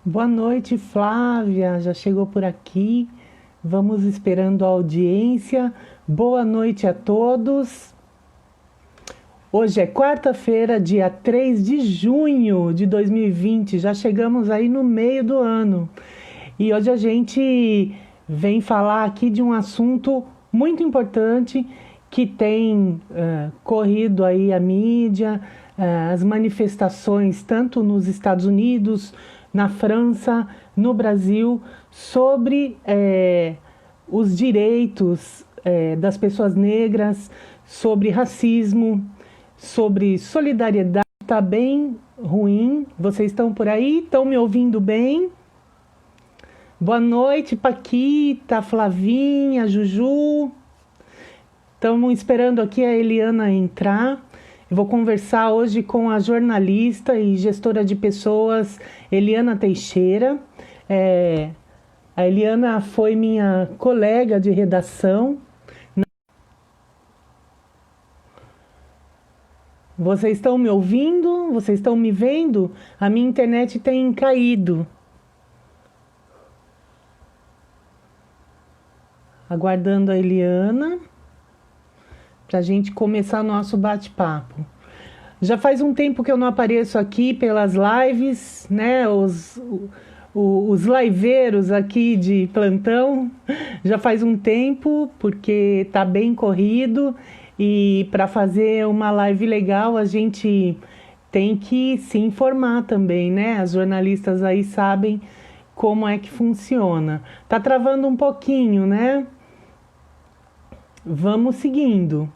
Boa noite, Flávia. Já chegou por aqui. Vamos esperando a audiência. Boa noite a todos. Hoje é quarta-feira, dia 3 de junho de 2020. Já chegamos aí no meio do ano. E hoje a gente vem falar aqui de um assunto muito importante que tem corrido aí a mídia, as manifestações tanto nos Estados Unidos, na França, no Brasil, sobre os direitos das pessoas negras, sobre racismo, sobre solidariedade. Está bem ruim. Vocês estão por aí? Estão me ouvindo bem? Boa noite, Paquita, Flavinha, Juju. Estamos esperando aqui a Eliana entrar. Eu vou conversar hoje com a jornalista e gestora de pessoas, Eliana Teixeira. A Eliana foi minha colega de redação. Vocês estão me ouvindo? Vocês estão me vendo? A minha internet tem caído. Aguardando a Eliana para a gente começar nosso bate-papo. Já faz um tempo que eu não apareço aqui pelas lives, né? Os liveiros aqui de plantão, já faz um tempo, porque está bem corrido e para fazer uma live legal a gente tem que se informar também, né? As jornalistas aí sabem como é que funciona. Tá travando um pouquinho, né? Vamos seguindo.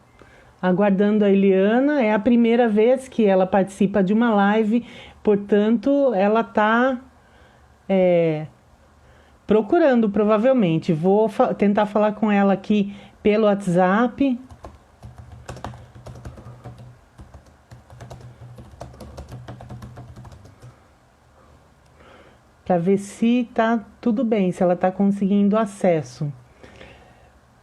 Aguardando a Eliana, é a primeira vez que ela participa de uma live, portanto, ela está procurando, provavelmente. Vou tentar falar com ela aqui pelo WhatsApp. Para ver se está tudo bem, se ela está conseguindo acesso.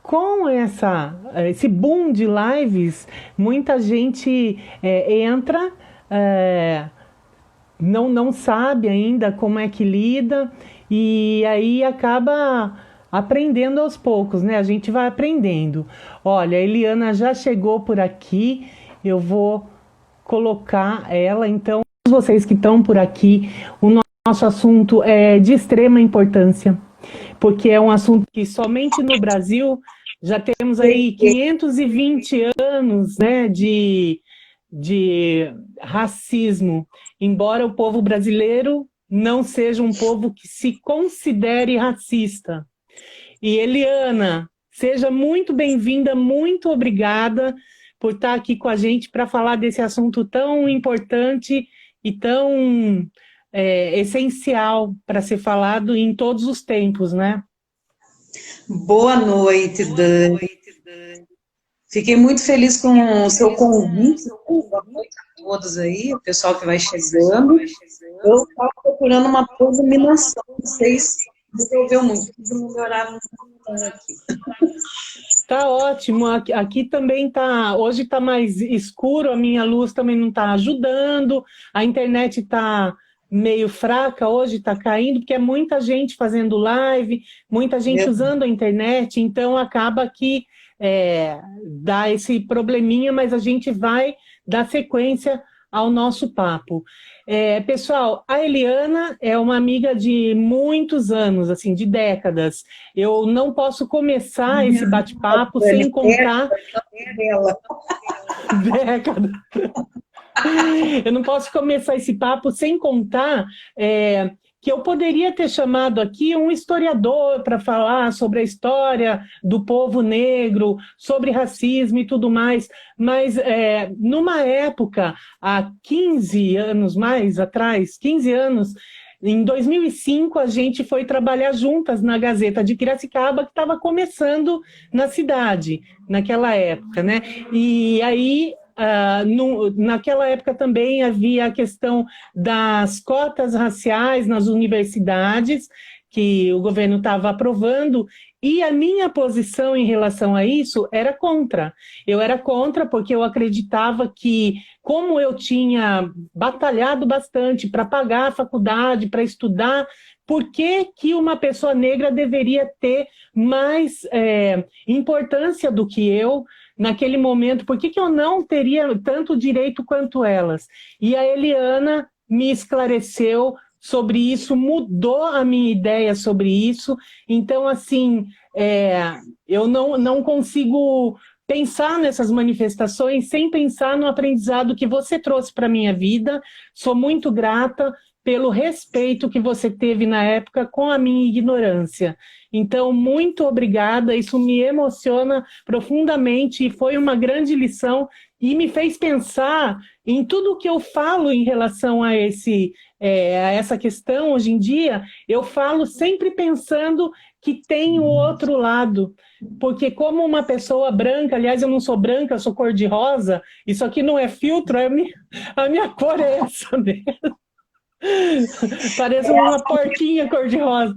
Com esse boom de lives, muita gente entra, não sabe ainda como é que lida e aí acaba aprendendo aos poucos, né? A gente vai aprendendo. Olha, a Eliana já chegou por aqui, eu vou colocar ela. Então, vocês que estão por aqui, o nosso assunto é de extrema importância, porque é um assunto que somente no Brasil já temos aí 520 anos, né, de racismo, embora o povo brasileiro não seja um povo que se considere racista. E Eliana, seja muito bem-vinda, muito obrigada por estar aqui com a gente para falar desse assunto tão importante e tão essencial para ser falado em todos os tempos, né? Boa noite, Dani. Fiquei muito feliz com o seu convite. Boa noite a todos aí, o pessoal que vai chegando. Eu estava procurando uma iluminação, não sei se resolveu muito, preciso melhorar um pouquinho aqui. Tá ótimo, aqui também tá, hoje tá mais escuro, a minha luz também não tá ajudando, a internet tá meio fraca, hoje tá caindo, porque é muita gente fazendo live, muita gente usando a internet, então acaba que dá esse probleminha, mas a gente vai dar sequência ao nosso papo. Pessoal, a Eliana é uma amiga de muitos anos, assim, de décadas. Eu não posso começar esse bate-papo sem contar décadas. Eu não posso começar esse papo sem contar que eu poderia ter chamado aqui um historiador para falar sobre a história do povo negro, sobre racismo e tudo mais, mas numa época, há 15 anos mais atrás, 15 anos, em 2005, a gente foi trabalhar juntas na Gazeta de Piracicaba, que estava começando na cidade, naquela época, né? E aí, naquela época também havia a questão das cotas raciais nas universidades, que o governo estava aprovando, E a minha posição em relação a isso era contra. Eu era contra porque eu acreditava que, como eu tinha batalhado bastante para pagar a faculdade, para estudar, por que que uma pessoa negra deveria ter mais importância do que eu naquele momento? Por que que eu não teria tanto direito quanto elas? E a Eliana me esclareceu sobre isso, mudou a minha ideia sobre isso. Então, assim, eu não consigo pensar nessas manifestações sem pensar no aprendizado que você trouxe para a minha vida. Sou muito grata pelo respeito que você teve na época com a minha ignorância. Então, muito obrigada, isso me emociona profundamente e foi uma grande lição e me fez pensar em tudo o que eu falo em relação a essa questão hoje em dia. Eu falo sempre pensando que tem o outro lado, porque como uma pessoa branca, aliás, eu não sou branca, eu sou cor-de-rosa, isso aqui não é filtro, a minha cor é essa mesmo. Parece uma porquinha cor-de-rosa.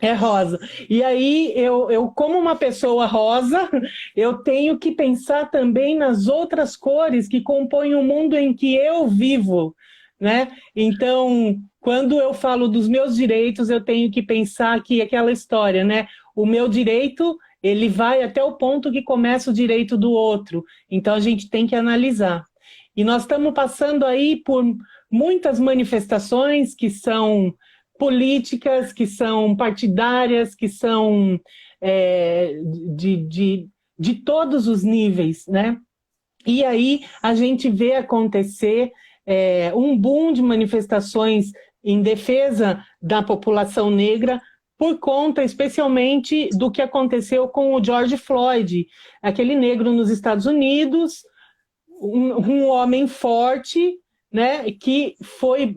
É rosa. E aí, eu, como uma pessoa rosa, eu tenho que pensar também nas outras cores que compõem o mundo em que eu vivo, né? Então, quando eu falo dos meus direitos, eu tenho que pensar que aquela história, né? O meu direito, ele vai até o ponto que começa o direito do outro. Então, a gente tem que analisar. E nós estamos passando aí por muitas manifestações que são políticas, que são partidárias, que são de, de, de todos os níveis, né? E aí a gente vê acontecer um boom de manifestações em defesa da população negra por conta, especialmente, do que aconteceu com o George Floyd, aquele negro nos Estados Unidos, um homem forte, né, que foi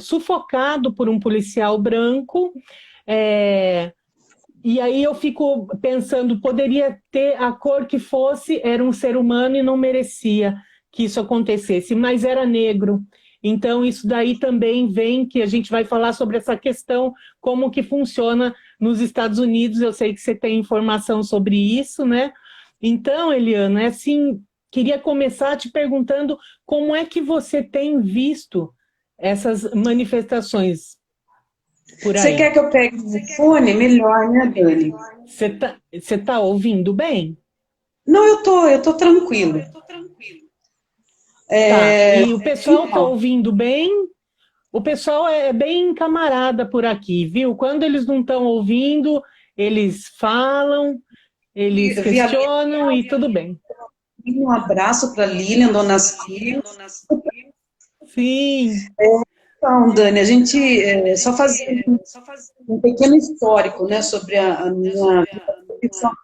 sufocado por um policial branco. E aí eu fico pensando, poderia ter a cor que fosse, era um ser humano e não merecia que isso acontecesse, mas era negro. Então isso daí também vem, que a gente vai falar sobre essa questão, como que funciona nos Estados Unidos. Eu sei que você tem informação sobre isso, né? Então, Eliana, é assim, queria começar te perguntando como é que você tem visto essas manifestações por Você aí. quer que eu pegue o fone? Melhor, né, Dani? Você tá ouvindo bem? Não, eu tô tranquilo. Tá. É, E o pessoal tá então, ouvindo bem? O pessoal é bem camarada por aqui, viu? Quando eles não estão ouvindo, eles falam, eles vi a questionam e tudo bem. Lilian, um abraço para a Lilian, dona Cis. Sim. Então, Dani, a gente só fazendo um pequeno histórico, né, sobre a minha vida profissional.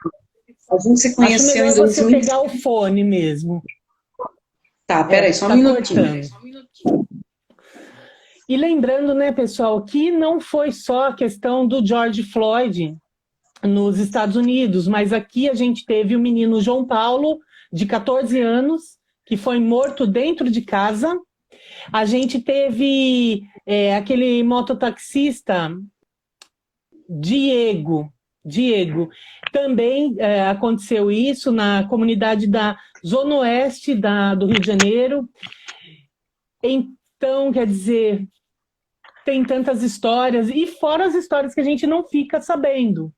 A gente se Acho conheceu em melhor você 2000. pegar o fone mesmo. Tá, peraí, só um Tá minutinho. cortando. E lembrando, né, pessoal, que não foi só a questão do George Floyd nos Estados Unidos, mas aqui a gente teve o menino João Paulo, de 14 anos, que foi morto dentro de casa. A gente teve aquele mototaxista, Diego. Também aconteceu isso na comunidade da Zona Oeste do Rio de Janeiro. Então, quer dizer, tem tantas histórias, e fora as histórias que a gente não fica sabendo,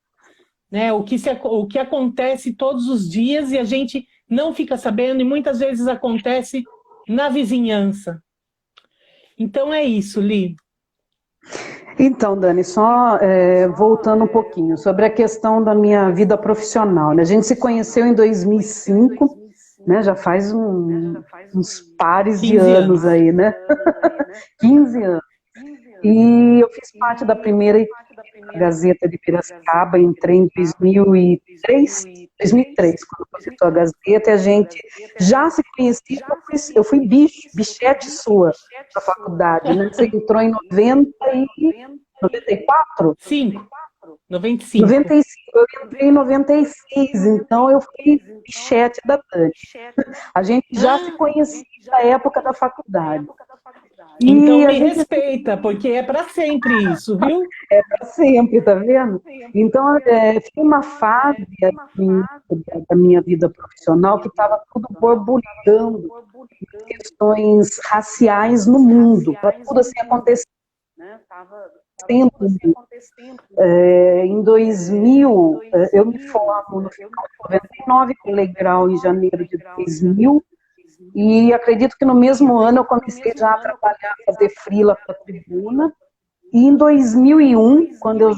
né? O que acontece todos os dias e a gente não fica sabendo, e muitas vezes acontece na vizinhança. Então é isso, Li. Então, Dani, só voltando um pouquinho sobre a questão da minha vida profissional, né? A gente se conheceu em 2005, né? Já faz uns pares de 15 anos anos. aí, né? 15 anos. E eu fiz parte da primeira equipe da Gazeta de Piracicaba, entrei em 2003, quando começou a Gazeta, e a gente já se conhecia, eu fui bichete sua da faculdade, né? Você entrou em 94? 5, 95. 95, eu entrei em 96, então eu fui bichete da Dani. A gente já se conhecia da época da faculdade. Então E a me gente respeita, porque é para sempre isso, viu? para sempre, tá vendo? Então, foi uma fase assim, da minha vida profissional que estava tudo borbulhando questões raciais no mundo, estava tudo assim acontecendo. Em 2000, eu me formo no final de 99, pulei grau em janeiro de 2000, e acredito que no mesmo ano eu comecei já a trabalhar, a fazer freela para a Tribuna. E em 2001, quando eu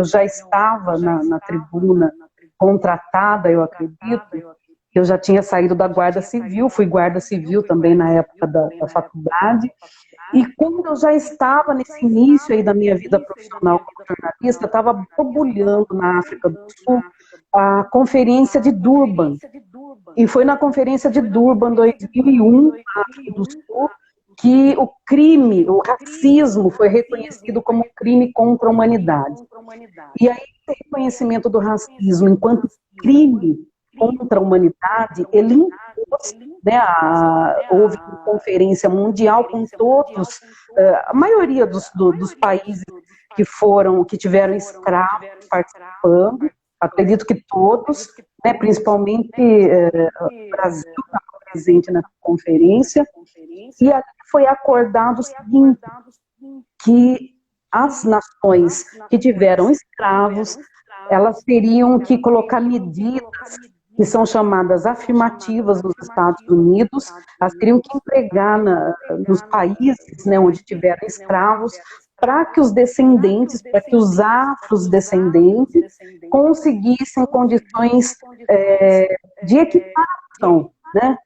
já estava na Tribuna contratada, eu acredito, eu já tinha saído da Guarda Civil, fui Guarda Civil também na época da faculdade, e quando eu já estava nesse início aí da minha vida profissional como jornalista, estava borbulhando na África do Sul a Conferência de Durban, e foi na Conferência de Durban 2001, na África do Sul, que o crime, o racismo foi reconhecido como um crime contra a humanidade. E aí, esse reconhecimento do racismo enquanto crime contra a humanidade, ele impôs, né, houve uma conferência mundial com todos, a maioria dos países que tiveram escravos participando, acredito que todos, né, principalmente o Brasil estava presente nessa conferência, e ali foi acordado o seguinte, que as nações que tiveram escravos, elas teriam que colocar medidas que são chamadas afirmativas nos Estados Unidos, elas teriam que empregar nos países, né, onde tiveram escravos, para que os descendentes, para que os afrodescendentes conseguissem condições de equiparação, né?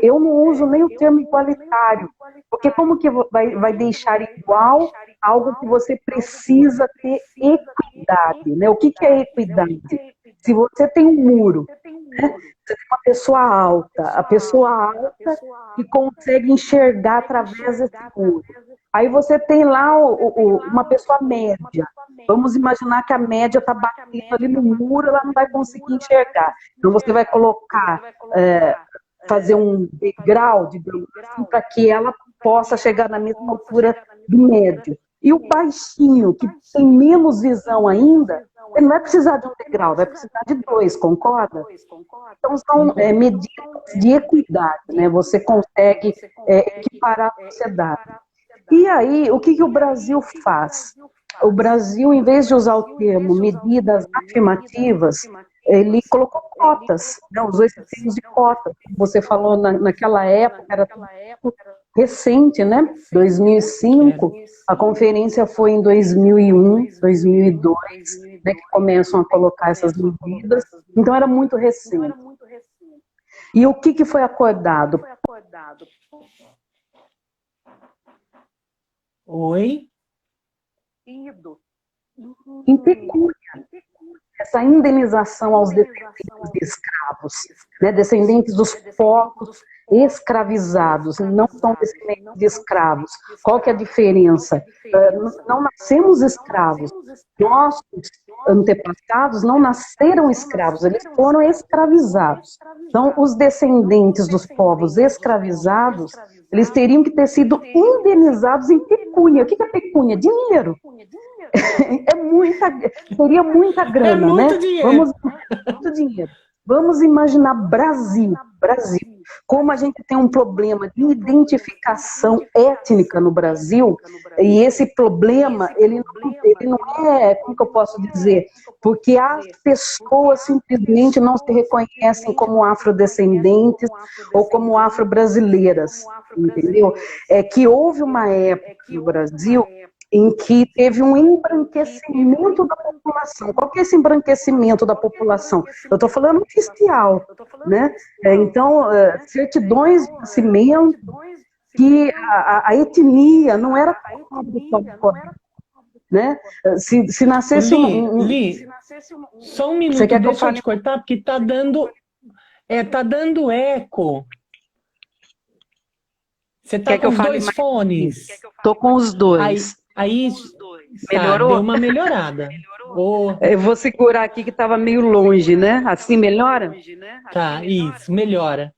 Eu não uso nem o termo igualitário, porque como que vai deixar igual algo que você precisa ter equidade, né? O que é equidade? Se você tem um muro, né? Você tem uma pessoa alta, a pessoa alta que consegue enxergar através desse muro. Aí você tem lá uma pessoa média. Vamos imaginar que a média está batendo ali no muro, ela não vai conseguir enxergar. Então você vai colocar, fazer um degrau, digamos assim, para que ela possa chegar na mesma altura do médio. E o baixinho, que tem menos visão ainda, ele não vai precisar de um degrau, vai precisar de dois, concorda? Então, são medidas de equidade, né? Você consegue equiparar a sociedade. E aí, o que o Brasil faz? O Brasil, em vez de usar o termo medidas afirmativas, ele colocou cotas, né? Usou esse termo de cotas. Você falou naquela época, era tudo recente, né? 2005, a conferência foi em 2001, 2002, né, que começam a colocar essas medidas, então era muito recente. E o que foi acordado? Oi? Em pecúnia, essa indenização aos descendentes de escravos, né, descendentes dos povos escravizados, não são descendentes de escravos. Qual que é a diferença? Não nascemos escravos. Nossos antepassados não nasceram escravos, eles foram escravizados. Então, os descendentes dos povos escravizados, eles teriam que ter sido indenizados em pecúnia. O que é pecúnia? Dinheiro. Seria muita grana, muito né? dinheiro. Muito dinheiro. Vamos imaginar Brasil. Como a gente tem um problema de identificação étnica no Brasil, e esse problema, ele não é, como que eu posso dizer, porque as pessoas simplesmente não se reconhecem como afrodescendentes ou como afro-brasileiras, entendeu? É que houve uma época no Brasil em que teve um embranquecimento da população. Qual que é esse embranquecimento da população? Eu estou falando oficial, né? Então, certidões de nascimento, que a etnia não era correta, né? Se nascesse Li, só um minuto, Você quer que deixa eu eu te cortar, porque tá dando eco. Você tá com os dois fones? Estou com os dois. Aí Melhorou? Deu uma melhorada. Eu vou segurar aqui que estava meio longe, né? Assim melhora? Tá, isso, melhora.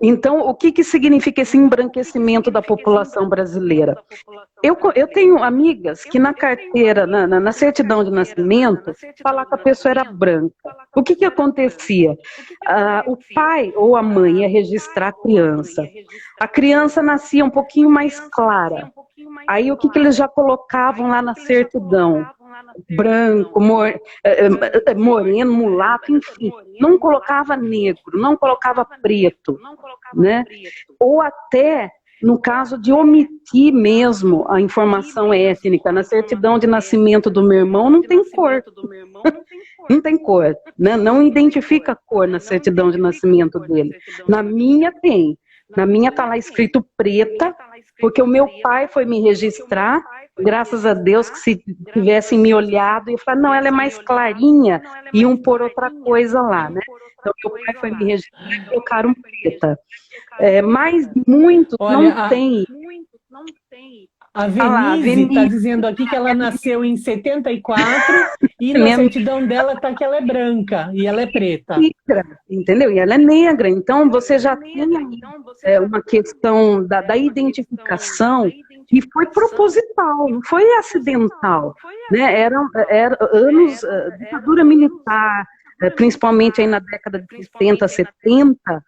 Então, o que significa esse embranquecimento da população brasileira? Eu tenho amigas que na carteira, na certidão de nascimento, falar que a pessoa era branca. O que acontecia? O pai ou a mãe ia registrar a criança nascia um pouquinho mais clara. Aí o que eles já colocavam lá na certidão? Branco, moreno, mulato, enfim. Não colocava negro, não colocava preto, né? Ou até, no caso de omitir mesmo a informação étnica, na certidão de nascimento do meu irmão não tem cor. Não tem cor, né? Não identifica cor na certidão de nascimento dele. Na minha tem. Na minha está lá escrito preta, porque o meu pai foi me registrar, graças a Deus que se tivessem me olhado e falar, não, ela é mais clarinha, iam pôr outra coisa lá, né? Então meu pai foi me registrar e colocaram preta. Mas muitos não têm. A Venise está dizendo aqui que ela nasceu em 74 e na certidão dela está que ela é branca e ela é preta. Entendeu? E ela é negra, então você já tem uma questão da identificação e foi proposital, não foi acidental, né? Era anos, ditadura militar, principalmente aí na década de 60, 70,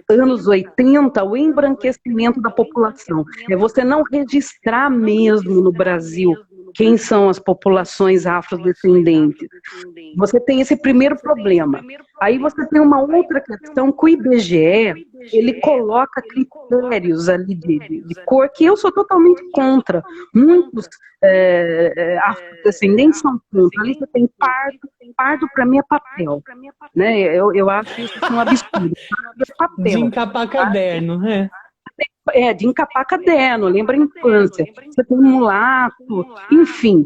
anos 80, o embranquecimento da população. É você não registrar mesmo no Brasil quem são as populações afrodescendentes. Você tem esse primeiro problema. Aí você tem uma outra questão que o IBGE, ele coloca critérios ali de cor que eu sou totalmente contra. Muitos afrodescendentes são contra. Ali você tem pardo para mim é papel. Né? Eu acho isso um absurdo. Papel. De encapar caderno, né? De encapar caderno, lembra a infância. Você tem um mulato, enfim.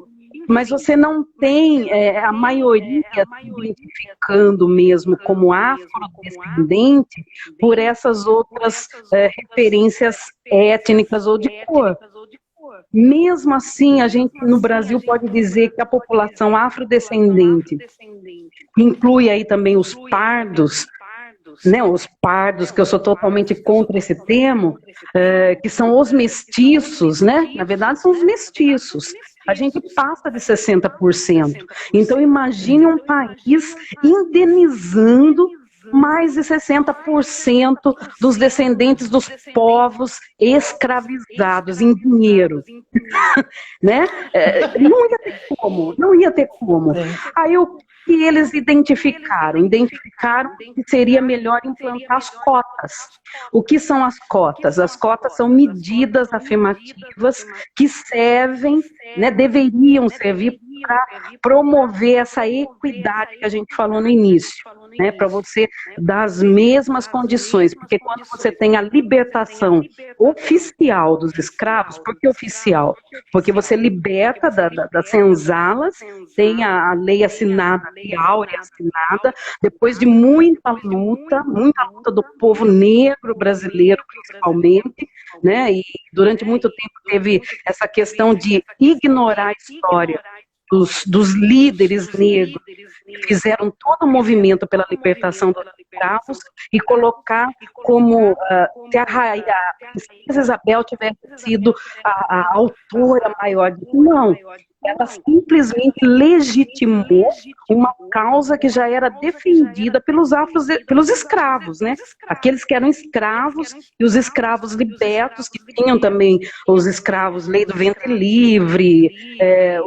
Mas você não tem a maioria se identificando mesmo como afrodescendente por essas outras referências étnicas ou de cor. Mesmo assim, a gente no Brasil pode dizer que a população afrodescendente inclui aí também os pardos, né, os pardos, que eu sou totalmente contra esse termo, que são os mestiços, né? Na verdade, são os mestiços. A gente passa de 60%. Então, imagine um país indenizando mais de 60% dos descendentes dos povos escravizados em dinheiro. Né? Não ia ter como. Aí o que eles identificaram que seria melhor implantar as cotas. O que são as cotas? As cotas são medidas afirmativas que servem, né, deveriam servir para promover essa equidade que a gente falou no início, né, para você dar as mesmas condições, porque quando você tem a libertação oficial dos escravos, por que oficial? Porque você liberta das senzalas, tem a lei assinada, a lei áurea assinada, depois de muita luta do povo negro brasileiro, principalmente, né, e durante muito tempo teve essa questão de ignorar a história dos líderes negros que fizeram todo o movimento pela libertação dos escravos e colocar como se a princesa Isabel tivesse sido a autora maior disso. Não. Ela simplesmente legitimou uma causa que já era defendida pelos escravos, né? Aqueles que eram escravos e os escravos libertos, que tinham também os escravos lei do ventre livre,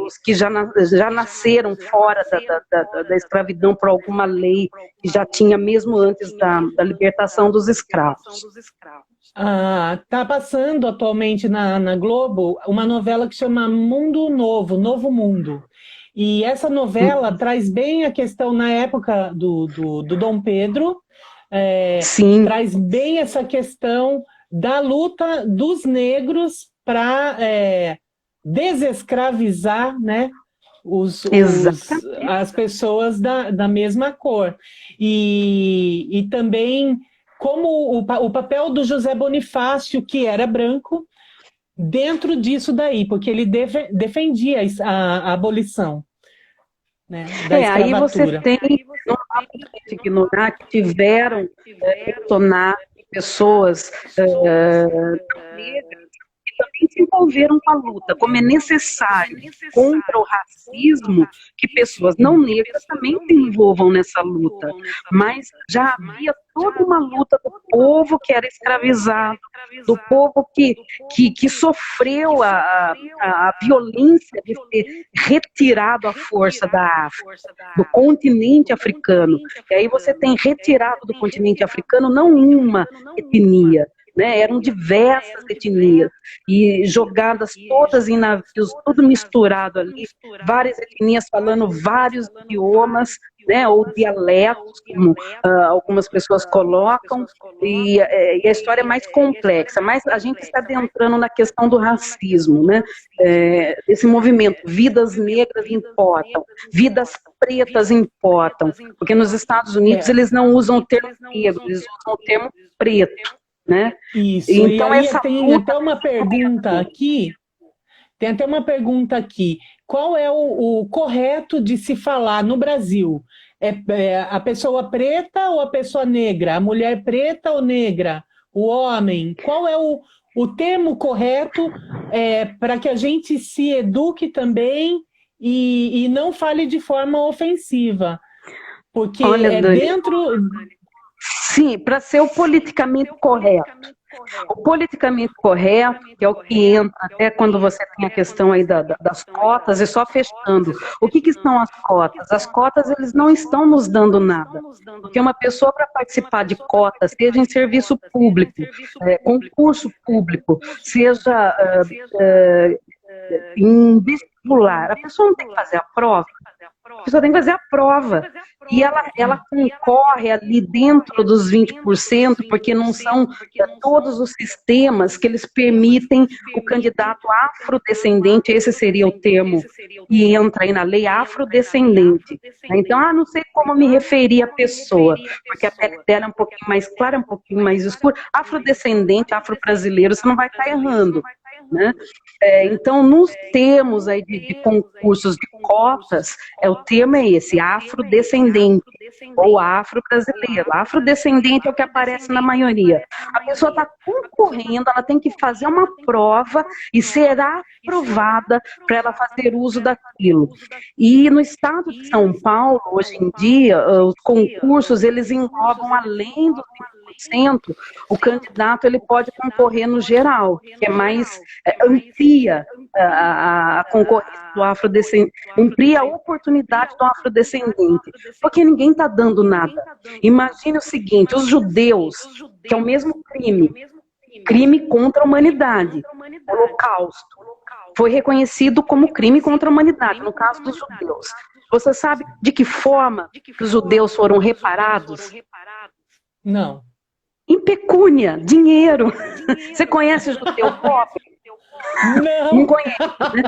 os que já nasceram fora da escravidão por alguma lei que já tinha mesmo antes da libertação dos escravos. Tá passando atualmente na Globo uma novela que chama Mundo Novo, Novo Mundo. E essa novela traz bem a questão na época do Dom Pedro, traz bem essa questão da luta dos negros para desescravizar, né, as pessoas da mesma cor. E também como o papel do José Bonifácio, que era branco, dentro disso daí, porque ele defendia a abolição, né, da escravatura. Aí você tem, não dá para ignorar que tiveram personagens pessoas negras que também se envolveram com a luta, como é necessário contra o racismo que pessoas não negras também se envolvam nessa luta. Mas já havia toda uma luta do povo que era escravizado, do povo que sofreu a violência de ser retirado à força da África, do continente africano. E aí você tem retirado do continente africano não uma etnia, né? Eram diversas etnias e jogadas todas em navios, tudo misturado ali, várias etnias falando vários idiomas, né, ou dialetos, como algumas pessoas colocam, e a história é mais complexa, mas a gente está adentrando na questão do racismo, né, esse movimento, vidas negras importam, vidas pretas importam, porque nos Estados Unidos eles não usam o termo negro, eles usam o termo preto, né? Isso, então, e aí essa tem luta... até uma pergunta aqui, qual é o correto de se falar no Brasil? É a pessoa preta ou a pessoa negra? A mulher preta ou negra? O homem? Qual é o termo correto para que a gente se eduque também e não fale de forma ofensiva? Porque Olha, Dani, dentro... Sim, para ser o politicamente correto. O politicamente correto, que é o que entra até quando você tem a questão aí das cotas, e só fechando. O que são as cotas? As cotas, eles não estão nos dando nada. Porque uma pessoa, para participar de cotas, seja em serviço público, concurso público, seja em vestibular, a pessoa não tem que fazer a prova. A pessoa tem que fazer a prova. E ela concorre ali dentro dos 20%, porque não são todos os sistemas que eles permitem o candidato afrodescendente, esse seria o termo que entra aí na lei, afrodescendente. Então, não sei como me referir à pessoa, porque a pele dela é um pouquinho mais clara, um pouquinho mais escura. Afrodescendente, afro-brasileiro, você não vai estar errando, né? Então, nos termos aí de concursos de cotas, o termo é esse, afrodescendente, ou afro-brasileiro. Afrodescendente é o que aparece na maioria. A pessoa está concorrendo, ela tem que fazer uma prova e será aprovada para ela fazer uso daquilo. E no estado de São Paulo, hoje em dia, os concursos, eles englobam além dos 5%, o candidato ele pode concorrer no geral, que é mais amplia a concorrência do afrodescendente, amplia a oportunidade do afrodescendente, porque ninguém está dando nada. Imagine o seguinte, os judeus, que é o mesmo crime contra a humanidade, o Holocausto, foi reconhecido como crime contra a humanidade, no caso dos judeus. Você sabe de que forma os judeus foram reparados? Não. Em pecúnia, dinheiro. Você conhece o judeu pobre? Não conhece, né?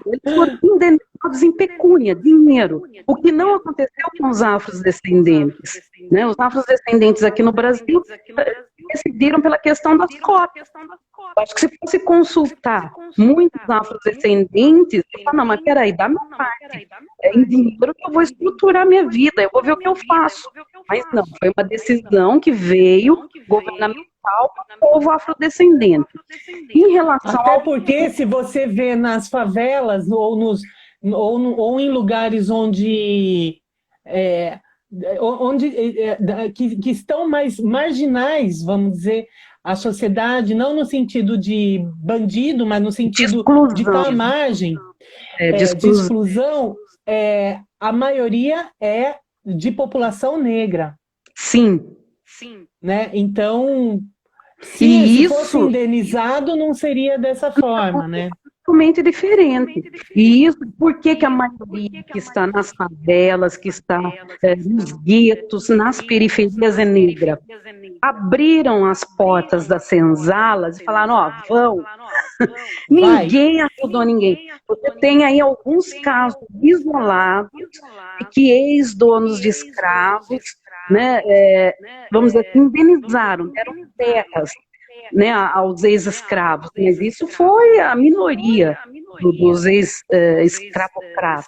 Eles foram indenizados em pecúnia, dinheiro. O que não aconteceu com os afrodescendentes, né? Os afrodescendentes aqui no Brasil decidiram pela questão das cotas. Acho que se fosse consultar muitos afrodescendentes, não, mas peraí, dá minha parte. Em dinheiro que eu vou estruturar minha vida, eu vou ver o que eu faço. Mas não, foi uma decisão que veio governamental para o povo afrodescendente. Em relação Até porque se você vê nas favelas ou em lugares onde que estão mais marginais, vamos dizer, a sociedade, não no sentido de bandido, mas no sentido de estar à margem, de exclusão, a maioria é de população negra. Sim. Né? Então, se fosse indenizado, não seria dessa forma, né? Totalmente diferente. E isso, por que a maioria que está nas favelas, que está nos guetos, nas periferias é negra? Abriram as portas das senzalas e falaram, vão. Ninguém ajudou ninguém. Você tem aí alguns casos isolados de que ex-donos de escravos, né, vamos dizer assim, indenizaram, deram terras, né, aos ex-escravos, mas isso foi a minoria dos ex-escravocratas.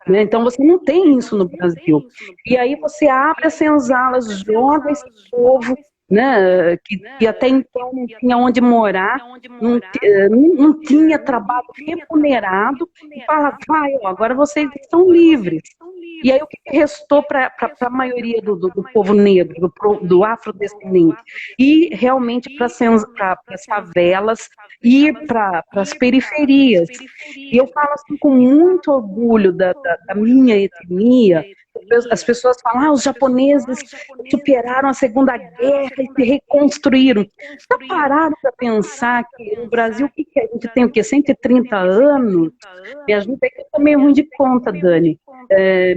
Né? Então você não tem isso no Brasil. E aí você abre as senzalas, joga esse povo né, que até então não tinha onde morar, não tinha trabalho remunerado, e fala, vai, ó, agora vocês estão livres. E aí o que restou para a maioria do povo negro, do afrodescendente? Ir realmente para as favelas, ir para as periferias. E eu falo assim com muito orgulho da minha etnia. As pessoas falam, os japoneses superaram a Segunda Guerra e se reconstruíram. Já pararam para pensar que no Brasil, a gente tem o quê? 130 anos? Me ajuda aqui, eu tô meio ruim de conta, Dani.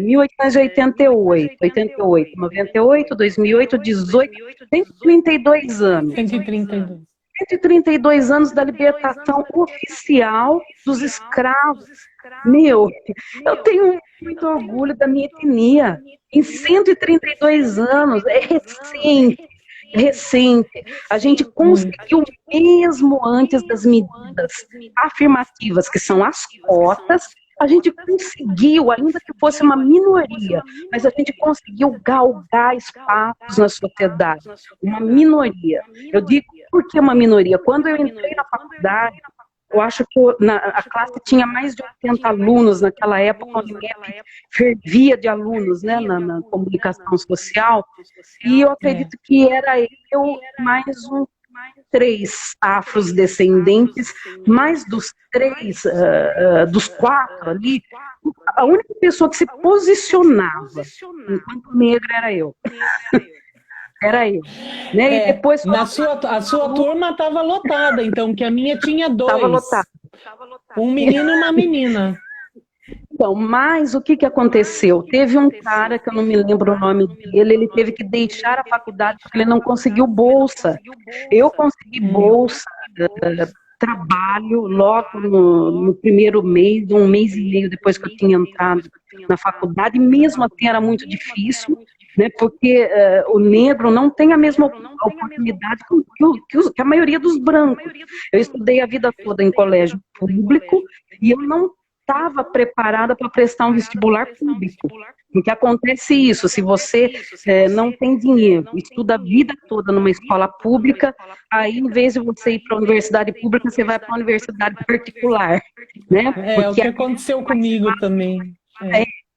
1888, 88, 98, 2008, 18, 132 anos. 132. 132 anos da libertação oficial dos escravos. Meu, eu tenho muito orgulho da minha etnia. Em 132 anos, é recente. A gente conseguiu, mesmo antes das medidas afirmativas, que são as cotas, a gente conseguiu, ainda que fosse uma minoria, mas a gente conseguiu galgar espaços na sociedade. Uma minoria. Eu digo, por que uma minoria? Quando eu entrei na faculdade, eu acho que a classe tinha mais de 80 alunos naquela época, quando o INEP fervia de alunos, né, na comunicação social, e eu acredito que era eu mais três afrodescendentes, mais dos três, dos quatro ali, a única pessoa que se posicionava enquanto negra era eu. Era eu. Né? E depois, a sua turma estava lotada, então, que a minha tinha 2. Estava lotada. Um menino e uma menina. Então, mas o que aconteceu? Teve um cara, que eu não me lembro o nome dele, ele teve que deixar a faculdade porque ele não conseguiu bolsa. Eu consegui bolsa, trabalho, logo no primeiro mês, um mês e meio depois que eu tinha entrado na faculdade, e mesmo assim era muito difícil, né, porque o negro não tem a mesma oportunidade que a maioria dos brancos. Eu estudei a vida toda em colégio público e eu não estava preparada para prestar um vestibular público. Porque acontece isso, se você não tem dinheiro, estuda a vida toda numa escola pública, aí em vez de você ir para a universidade pública, você vai para a universidade particular. Né? Porque o que aconteceu comigo também.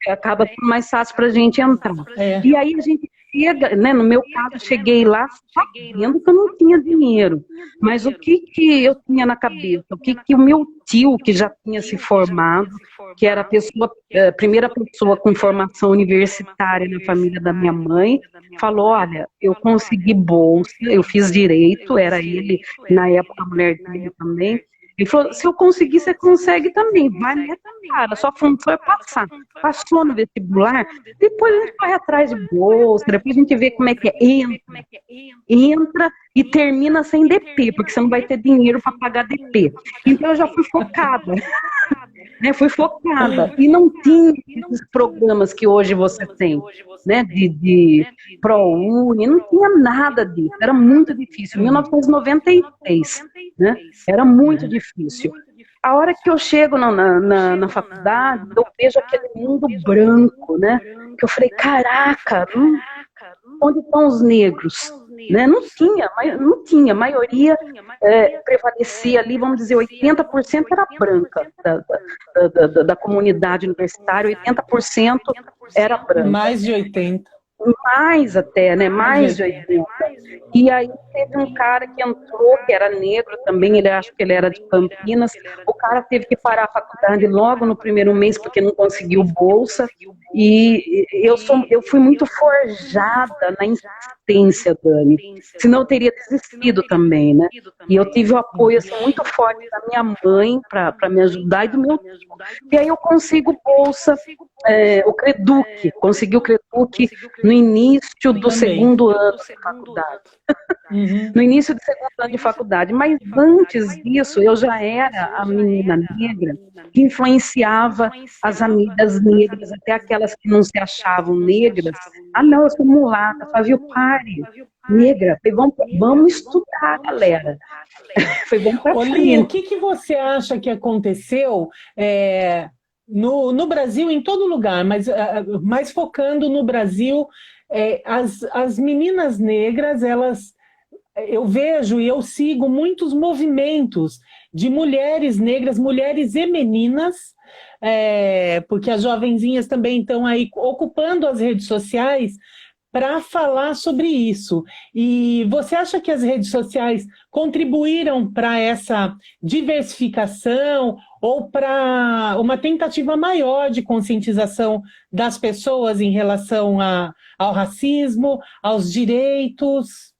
Acaba sendo mais fácil para a gente entrar. E aí a gente chega, né, no meu caso, cheguei lá sabendo que eu não tinha dinheiro. Mas o que eu tinha na cabeça? O que o meu tio, que já tinha se formado, que era a primeira pessoa com formação universitária na família da minha mãe, falou, olha, eu consegui bolsa, eu fiz direito, era ele, na época a mulher dele também. Ele falou, se eu conseguir, você consegue também. Vai nessa cara, sua função é passar. Passou no vestibular, depois a gente vai atrás de bolsa, depois a gente vê como é que entra e termina sem DP, porque você não vai ter dinheiro para pagar DP. Então eu já fui focada. Fui focada. E não tinha esses programas que hoje você tem, né, de ProUni, não tinha nada disso, era muito difícil. 1993, né, era muito difícil. A hora que eu chego na faculdade, eu vejo aquele mundo branco, né, que eu falei, caraca, onde estão os negros? Né? Não tinha, a maioria prevalecia ali, vamos dizer, 80% era branca da comunidade universitária, 80% era branca. Mais de 80%. Mais até, né? Mais de 80%. E aí teve um cara que entrou, que era negro também, acho que ele era de Campinas, o cara teve que parar a faculdade logo no primeiro mês porque não conseguiu bolsa, e eu fui muito forjada na insistência, Dani, senão eu teria desistido também, né? E eu tive o apoio assim, muito forte da minha mãe para me ajudar e do meu tio. E aí eu consigo bolsa, o Creduc, consegui o Creduc no início do segundo ano de faculdade. No início do segundo ano de faculdade. Mas antes disso, eu já era a menina negra que influenciava as amigas negras, até aquelas que não se achavam negras. Ah, não, eu sou mulata. Fazia o pare. Negra. Falei, vamos estudar, galera. Foi bom pra frente. O que você acha que aconteceu no Brasil, em todo lugar, mas focando no Brasil, as meninas negras, elas eu vejo e eu sigo muitos movimentos de mulheres negras, mulheres e meninas, porque as jovenzinhas também estão aí ocupando as redes sociais para falar sobre isso. E você acha que as redes sociais contribuíram para essa diversificação ou para uma tentativa maior de conscientização das pessoas em relação ao racismo, aos direitos?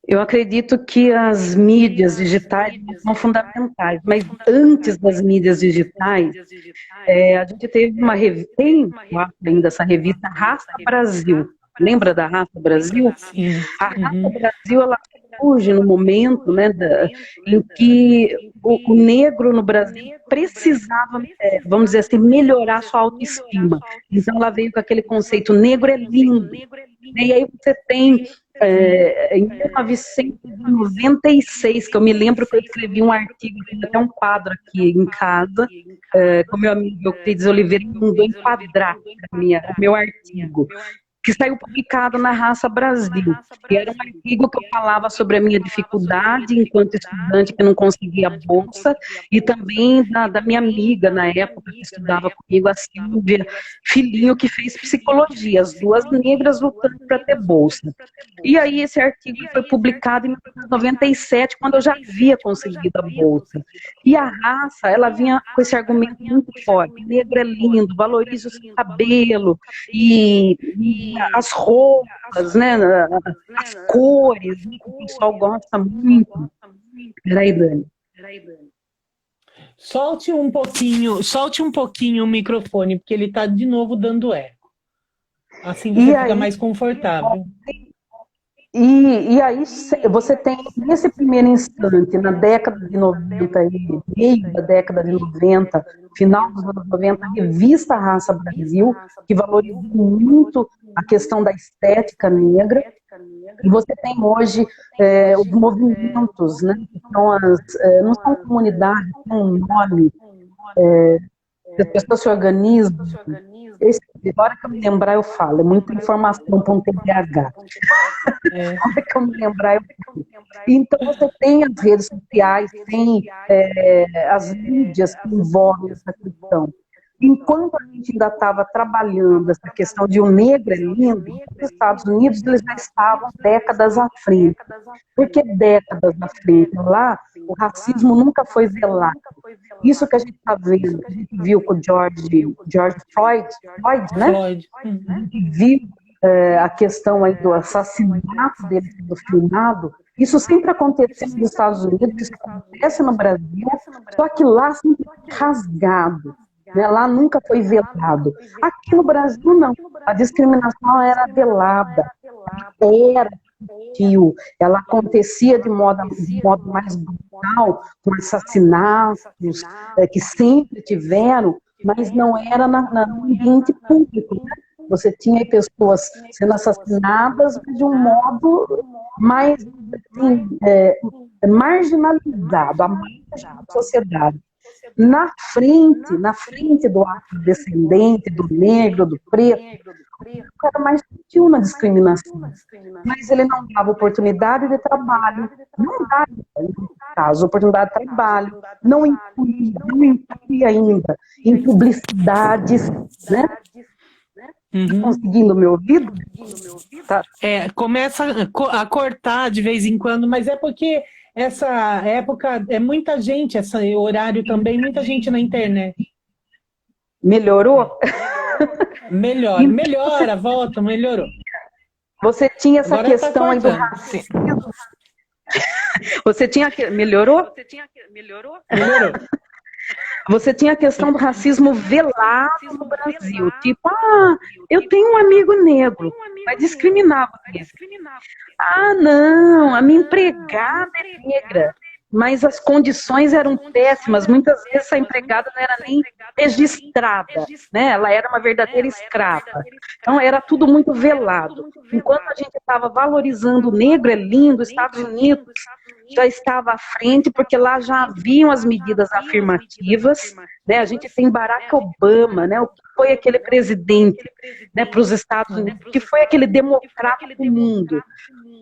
Eu acredito que as mídias digitais são fundamentais, mas antes das mídias digitais, a gente teve tem ainda essa revista Raça Brasil. Lembra da Raça Brasil? Sim. A Raça Brasil, ela surge no momento, né, em que o negro no Brasil precisava, vamos dizer assim, melhorar sua autoestima. Então ela veio com aquele conceito, negro é lindo. E aí você tem, em 1996, que eu me lembro que eu escrevi um artigo, tem até um quadro aqui em casa, com meu amigo Euclides Oliveira, que mandou enquadrar o meu artigo, que saiu publicado na Raça Brasil, que era um artigo que eu falava sobre a minha dificuldade enquanto estudante que não conseguia bolsa, e também da minha amiga na época que estudava comigo, a Silvia Filhinho, que fez psicologia, as duas negras lutando para ter bolsa. E aí esse artigo foi publicado em 1997, quando eu já havia conseguido a bolsa. E a Raça, ela vinha com esse argumento muito forte, negro é lindo, valorize o seu cabelo, e as roupas, né, as cores, né, que o pessoal gosta muito. Peraí, Dani. Solte um pouquinho o microfone, porque ele está de novo dando eco. Assim você fica mais confortável. E aí você tem, nesse primeiro instante, na década de 90, meio da década de 90, final dos anos 90, a revista Raça Brasil, que valorizou muito a questão da estética negra. E você tem hoje os movimentos, né, que são não são comunidades, tem um nome, as pessoas se organizam. A hora que eu me lembrar, eu falo. É muita informação para um TDAH. A hora que eu me lembrar, eu falo. Então, você tem as redes sociais, tem as mídias que envolvem essa questão. Enquanto a gente ainda estava trabalhando essa questão de um negro é lindo, nos Estados Unidos eles já estavam décadas à frente. Por que décadas à frente? Lá, o racismo nunca foi velado. Isso que a gente está vendo, a gente viu com o George Floyd, né? Floyd. A gente viu a questão aí do assassinato dele sendo filmado. Isso sempre aconteceu nos Estados Unidos, isso acontece no Brasil, só que lá sempre foi rasgado. Né? Lá nunca foi velado. Aqui no Brasil, não. A discriminação era velada, era sutil, ela acontecia de modo mais brutal, com assassinatos que sempre tiveram, mas não era no ambiente público. Né? Você tinha pessoas sendo assassinadas de um modo mais assim, marginalizado, a margem da sociedade. Na frente do afrodescendente, do negro, do preto, o cara mais sutil na discriminação. Mas ele não dava oportunidade de trabalho, não dava, no caso, oportunidade de trabalho, não incluía ainda em publicidades, né? Tá conseguindo me ouvir? Tá. Começa a cortar de vez em quando, mas é porque essa época é muita gente, esse horário também, muita gente na internet. Melhorou? Melhora, volta, melhorou. Você tinha essa Agora questão tá aí do racismo. Você tinha que... Melhorou? Melhorou. Você tinha a questão do racismo velado no Brasil. Tipo, eu tenho um amigo negro, mas discriminava ele. Não, a minha empregada é negra, mas as condições eram péssimas. Muitas vezes essa empregada não era nem registrada, né? Ela era uma verdadeira escrava. Então era tudo muito velado. Enquanto a gente estava valorizando o negro é lindo, os Estados Unidos já estava à frente, porque lá já haviam as medidas afirmativas, né? A gente tem Barack Obama, né? O que foi aquele presidente, né, para os Estados Unidos, que foi aquele democrata do mundo.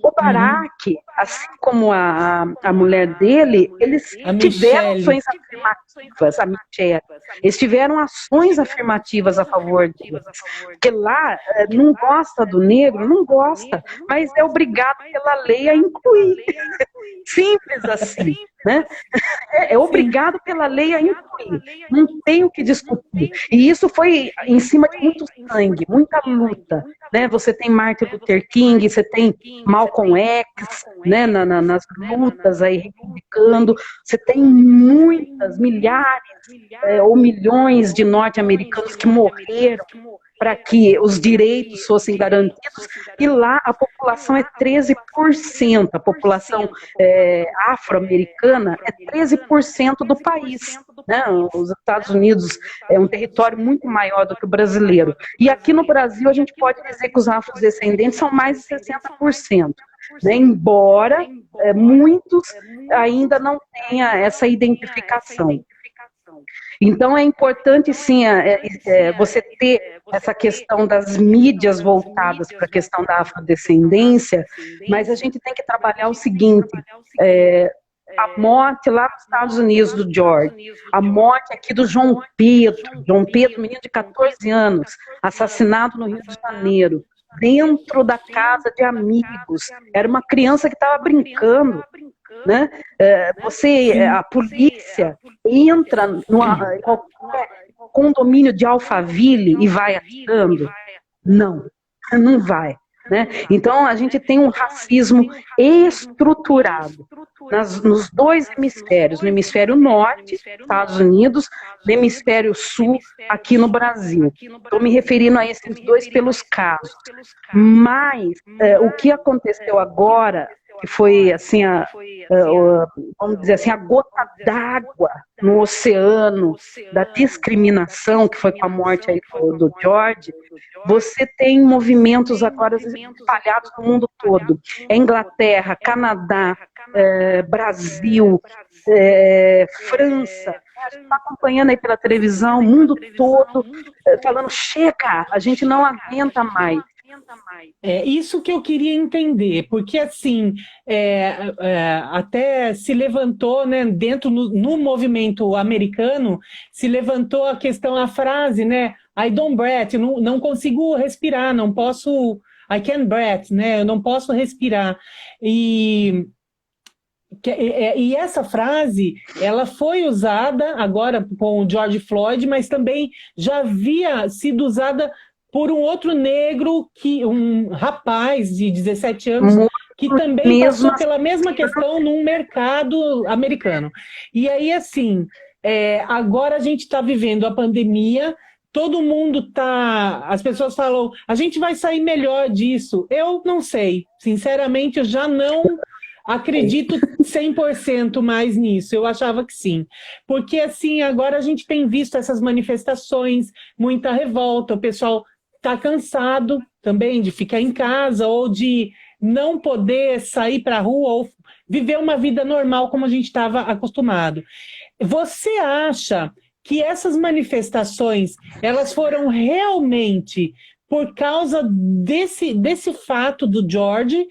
O Barack, assim como a mulher dele, eles A tiveram Michelle. ações afirmativas, a Michelle, eles tiveram ações afirmativas a favor deles. Porque lá não gosta do negro, não gosta, mas é obrigado pela lei a incluir. Simples assim, né? É obrigado pela lei a incluir, não tem o que discutir. E isso foi em cima de muito sangue, muita luta, né? Você tem Martin Luther King, você tem Malcolm X, né? Nas lutas aí reivindicando, você tem muitas, milhares ou milhões de norte-americanos que morreram para que os direitos fossem garantidos, e lá a população é 13%, a população afro-americana é 13% do país. Né? Os Estados Unidos é um território muito maior do que o brasileiro. E aqui no Brasil a gente pode dizer que os afrodescendentes são mais de 60%. Né? Embora muitos ainda não tenham essa identificação. Então é importante sim você ter essa questão das mídias voltadas para a questão da afrodescendência, mas a gente tem que trabalhar o seguinte, a morte lá nos Estados Unidos do George, a morte aqui do João Pedro, menino de 14 anos, assassinado no Rio de Janeiro, dentro da casa de amigos, era uma criança que estava brincando, né? A polícia entra em qualquer condomínio de Alphaville e vai atirando? Não vai. Né? Então a gente tem um racismo estruturado nos dois hemisférios, no hemisfério norte, Estados Unidos, no hemisfério sul, aqui no Brasil. Estou me referindo a esses dois pelos casos. Mas o que aconteceu agora, que foi assim, vamos dizer assim, a gota d'água no oceano da discriminação, que foi com a morte aí do George, você tem movimentos agora espalhados no mundo todo. Inglaterra, Canadá, Brasil, França, a gente está acompanhando aí pela televisão, o mundo todo, falando, chega, a gente não aguenta mais. É isso que eu queria entender, porque assim, até se levantou, né, dentro no movimento americano, se levantou a questão, a frase, né, I don't breathe, não consigo respirar, não posso, I can't breathe, né, eu não posso respirar. E essa frase, ela foi usada agora com o George Floyd, mas também já havia sido usada por um outro negro, um rapaz de 17 anos, que também passou pela mesma questão num mercado americano. E aí, assim, agora a gente está vivendo a pandemia, todo mundo as pessoas falam, a gente vai sair melhor disso. Eu não sei, sinceramente, eu já não acredito 100% mais nisso, eu achava que sim. Porque, assim, agora a gente tem visto essas manifestações, muita revolta, o pessoal está cansado também de ficar em casa ou de não poder sair para a rua ou viver uma vida normal como a gente estava acostumado. Você acha que essas manifestações, elas foram realmente por causa desse fato do George,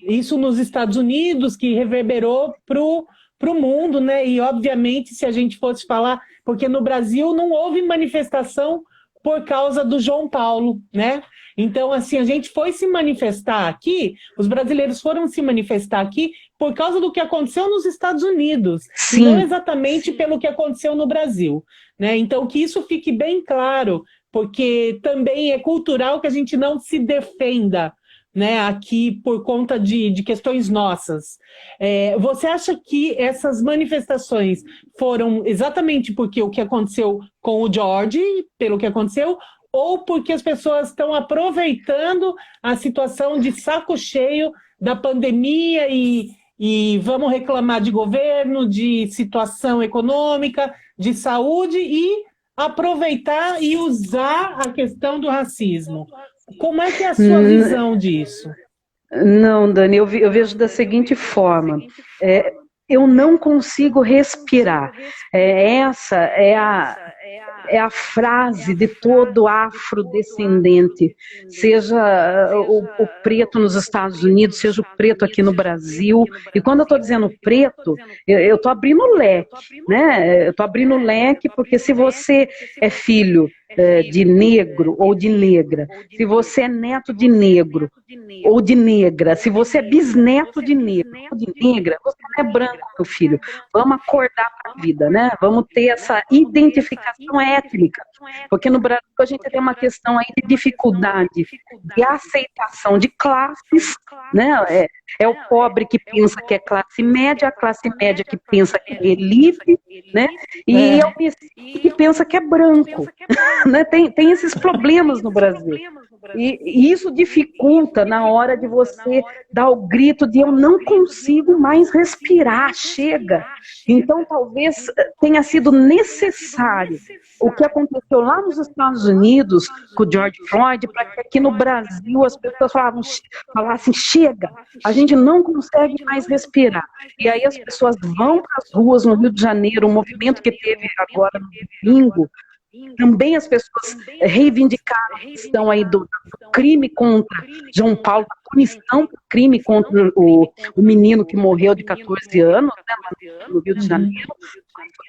isso nos Estados Unidos, que reverberou para o mundo, né? E, obviamente, se a gente fosse falar, porque no Brasil não houve manifestação por causa do João Paulo, né? Então, assim, a gente foi se manifestar aqui, os brasileiros foram se manifestar aqui por causa do que aconteceu nos Estados Unidos, e não exatamente pelo que aconteceu no Brasil, né? Então, que isso fique bem claro, porque também é cultural que a gente não se defenda, né, aqui por conta de questões nossas. Você acha que essas manifestações foram exatamente porque o que aconteceu com o George, pelo que aconteceu, ou porque as pessoas estão aproveitando a situação de saco cheio da pandemia e vamos reclamar de governo, de situação econômica, de saúde e aproveitar e usar a questão do racismo? Como é que é a sua visão disso? Não, Dani, eu vejo da seguinte forma, eu não consigo respirar. Essa é a frase de todo afrodescendente, seja o preto nos Estados Unidos, seja o preto aqui no Brasil. E quando eu estou dizendo preto, eu estou abrindo o leque, né? Eu estou abrindo o leque porque se você é filho de negro ou de negra, se você é neto de negro ou de negra, se você é bisneto de negro ou de negra, você não é branco, meu filho. Vamos acordar para a vida, né? Vamos ter essa identificação étnica, porque no Brasil a gente tem uma questão aí de dificuldade de aceitação de classes, né? É o pobre que pensa que é classe média, a classe média que pensa que é elite, né? E é o mestiço que pensa que é branco. Né? Tem esses problemas no Brasil. E isso dificulta na hora de você dar o grito de eu não consigo mais respirar, chega. Então talvez tenha sido necessário o que aconteceu lá nos Estados Unidos com o George Floyd, para que aqui no Brasil as pessoas falassem, chega, a gente não consegue mais respirar. E aí as pessoas vão para as ruas no Rio de Janeiro, um movimento que teve agora no domingo. Também as pessoas reivindicaram a questão aí do crime contra João Paulo, a punição do crime contra o menino que morreu de 14 anos, né, no Rio de Janeiro,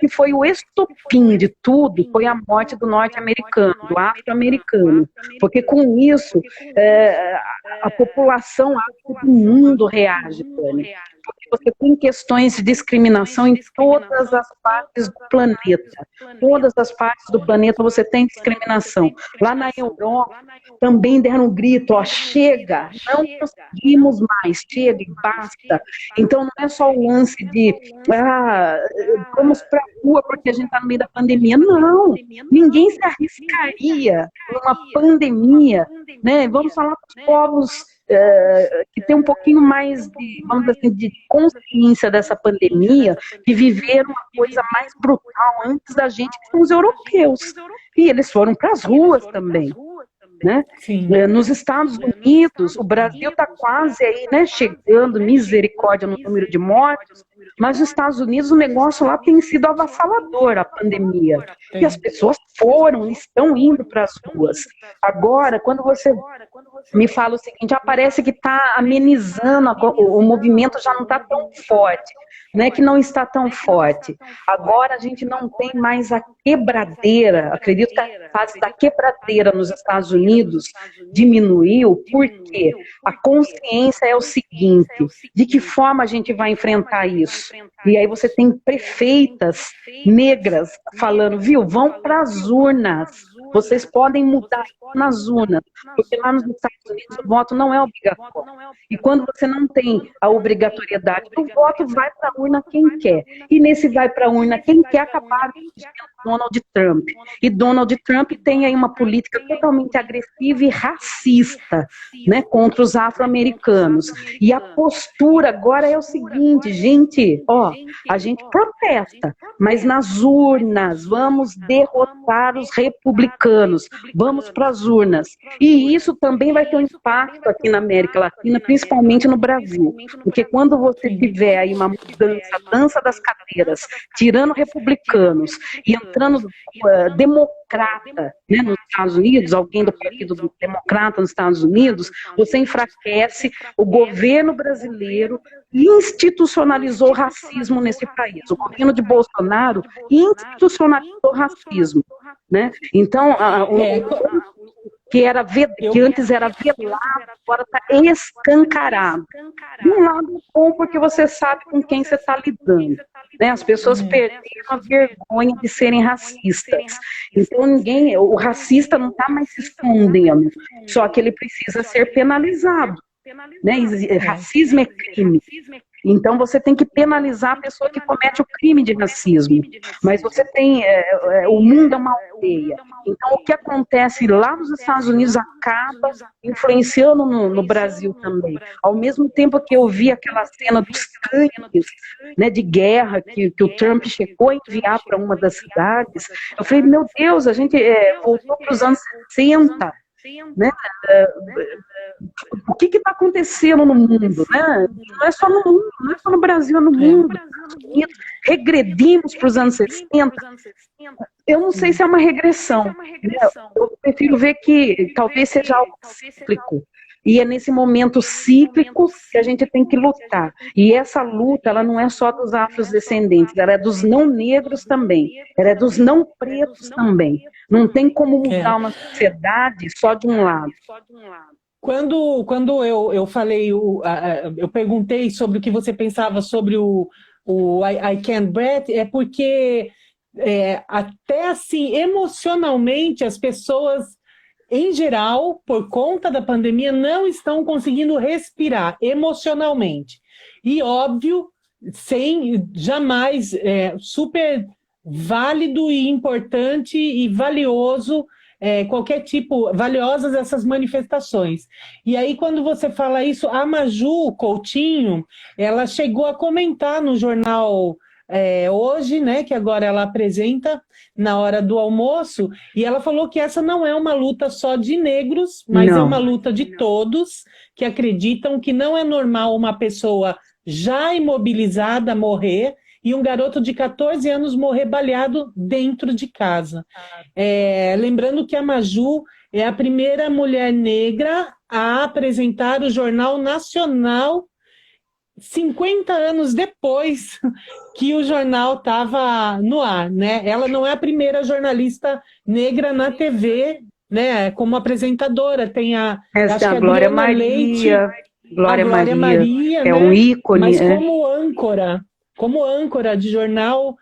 que foi o estopim de tudo, foi a morte do norte-americano, do afro-americano, porque com isso a população do mundo reage, Tânia. Porque você tem questões de discriminação em todas as partes do planeta. Todas as partes do planeta você tem discriminação. Lá na Europa também deram um grito, ó, chega, não conseguimos mais, chega e basta. Então não é só o lance de vamos para a rua porque a gente está no meio da pandemia. Não, ninguém se arriscaria numa pandemia, né? Vamos falar para os povos que tem um pouquinho mais de, vamos dizer assim, de consciência dessa pandemia, que viveram uma coisa mais brutal antes da gente, que são os europeus. E eles foram para as ruas também. Né? Nos Estados Unidos, o Brasil está quase aí, né, chegando, misericórdia, no número de mortos, mas nos Estados Unidos o negócio lá tem sido avassalador, a pandemia. E as pessoas estão indo para as ruas. Agora, quando você me fala o seguinte, parece que está amenizando, o movimento já não está tão forte. Não é que não está tão forte. Agora a gente não tem mais a quebradeira. Acredito que a fase da quebradeira nos Estados Unidos diminuiu, porque a consciência é o seguinte, de que forma a gente vai enfrentar isso? E aí você tem prefeitas negras falando, viu, vão para as urnas. Vocês podem mudar nas urnas, porque lá nos Estados Unidos o voto não é obrigatório. E quando você não tem a obrigatoriedade do voto, vai para a urna quem quer. E nesse vai para a urna quem quer, acabar Donald Trump. E Donald Trump tem aí uma política totalmente agressiva e racista, né, contra os afro-americanos. E a postura agora é o seguinte, gente, a gente protesta, mas nas urnas, vamos derrotar os republicanos, vamos para as urnas. E isso também vai ter um impacto aqui na América Latina, principalmente no Brasil, porque quando você tiver aí uma mudança, a dança das cadeiras, tirando republicanos e entrando democrata, né, nos Estados Unidos, alguém do Partido Democrata nos Estados Unidos, você enfraquece o governo brasileiro e institucionalizou o racismo nesse país. O governo de Bolsonaro institucionalizou o racismo, né? Então, que antes era velado, agora está escancarado. De um lado é bom, porque você sabe com quem você está lidando. Né? As pessoas perderam a vergonha de serem racistas. Então o racista não está mais se escondendo, só que ele precisa ser penalizado. Né? Racismo é crime. Então você tem que penalizar a pessoa que comete o crime de racismo. Mas você tem, o mundo é uma aldeia. Então o que acontece lá nos Estados Unidos acaba influenciando no Brasil também. Ao mesmo tempo que eu vi aquela cena dos tanques, né, de guerra que o Trump chegou a enviar para uma das cidades, eu falei, meu Deus, a gente voltou para os anos 60, né? O que está acontecendo no mundo, né? Não é só no mundo, não é só no Brasil, é no mundo. Regredimos para os anos 60. Eu não sei se é uma regressão, né? Eu prefiro ver que talvez seja algo cíclico. E é nesse momento cíclico que a gente tem que lutar. E essa luta, ela não é só dos afrodescendentes, ela é dos não negros também, ela é dos não pretos também. Não tem como mudar uma sociedade só de um lado. Quando eu falei, eu perguntei sobre o que você pensava sobre o I Can't Breathe, é porque até assim, emocionalmente, as pessoas, em geral, por conta da pandemia, não estão conseguindo respirar emocionalmente. E, óbvio, sem jamais super válido e importante e valioso qualquer tipo, valiosas essas manifestações. E aí, quando você fala isso, a Maju Coutinho, ela chegou a comentar no jornal hoje, né, que agora ela apresenta na hora do almoço, e ela falou que essa não é uma luta só de negros, mas é uma luta de todos que acreditam que não é normal uma pessoa já imobilizada morrer e um garoto de 14 anos morrer baleado dentro de casa. Lembrando que a Maju é a primeira mulher negra a apresentar o Jornal Nacional 50 anos depois que o jornal estava no ar, né? Ela não é a primeira jornalista negra na TV, né? Como apresentadora, tem acho que a Glória Maria, Glória Maria, é um ícone, mas como âncora de jornal,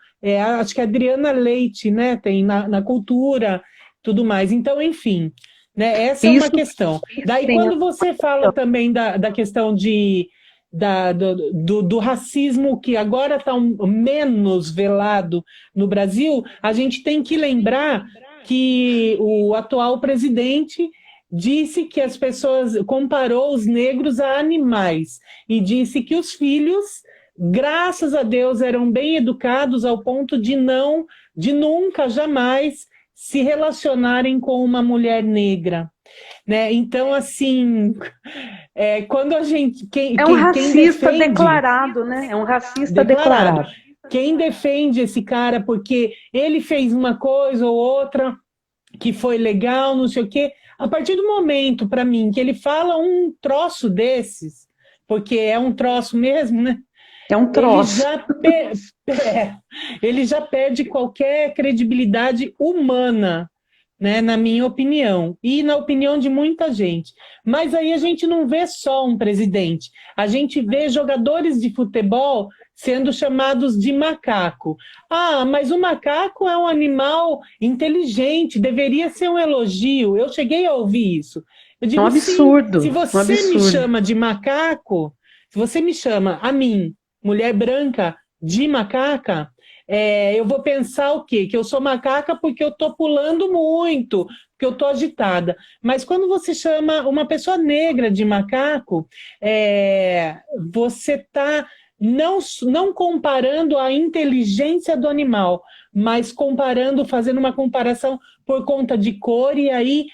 acho que a Adriana Leite, né? Tem na cultura, tudo mais. Então, enfim, né? Essa é uma questão. Daí, quando você fala também da questão do racismo que agora está menos velado no Brasil, a gente tem que lembrar que o atual presidente disse que as pessoas comparou os negros a animais e disse que os filhos, graças a Deus, eram bem educados ao ponto de nunca, jamais se relacionarem com uma mulher negra. Né? Então, assim, quando a gente... É um racista declarado, né? É um racista declarado. Quem defende esse cara porque ele fez uma coisa ou outra que foi legal, não sei o quê, a partir do momento, para mim, que ele fala um troço desses, porque é um troço mesmo, né? É um troço. Ele já perde qualquer credibilidade humana, né, na minha opinião, e na opinião de muita gente. Mas aí a gente não vê só um presidente, a gente vê jogadores de futebol sendo chamados de macaco. Ah, mas o macaco é um animal inteligente, deveria ser um elogio. Eu cheguei a ouvir isso. Eu digo, é um absurdo. Se você me chama de macaco, se você me chama, a mim, mulher branca, de macaca, eu vou pensar o quê? Que eu sou macaca porque eu estou pulando muito, porque eu estou agitada. Mas quando você chama uma pessoa negra de macaco, você está não comparando a inteligência do animal, mas fazendo uma comparação por conta de cor, e aí